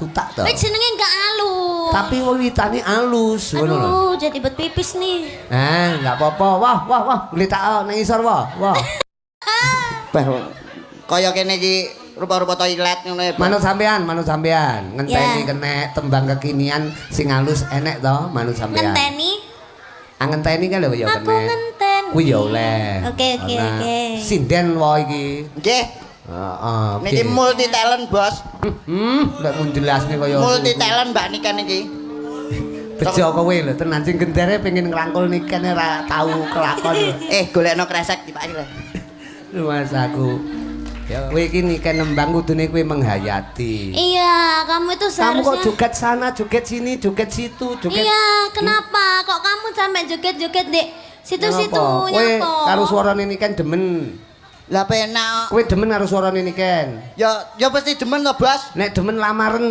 tutak to. Wis jenenge enggak alus. Tapi wiwitane alus ngono lho. Aduh, jadi bet pipis nih. Enggak apa-apa. Wah, ngelitak nang isor wah. Bah, kaya kene iki rupa-rupa toilet ngono ya. Manut sampean. Ngenteni Ya. kenek tembang kekinian sing halus enek to, manut sampean. Ngenteni. Ngenteni kan lho ya Aku kenek. ngenten. Kuwi ya oleh. Oke. Sinden wae iki. Nggih. Heeh. Niki multi talent, Bos. Lek mun jelasne kaya Multi talent Mbak Nika niki. bejo kowe lho tenan sing gendere pengen ngrangkul nikene ra tau kelakon lho. Golekno kresek dipake lho. Mas aku. Ya kowe iki nikah nembang kudune kowe menghayati. Iya, kamu itu Kamu seharusnya. kok joget sana, joget sini, joget situ, joget. Iya, kenapa? Kok kamu sampai joget-joget dek situ-situ Kowe nyapa? karo suarane ini kan demen. Lah penak. Kowe demen karo suarane ini kan. Ya pasti demen to, Bos. Nek demen lamaren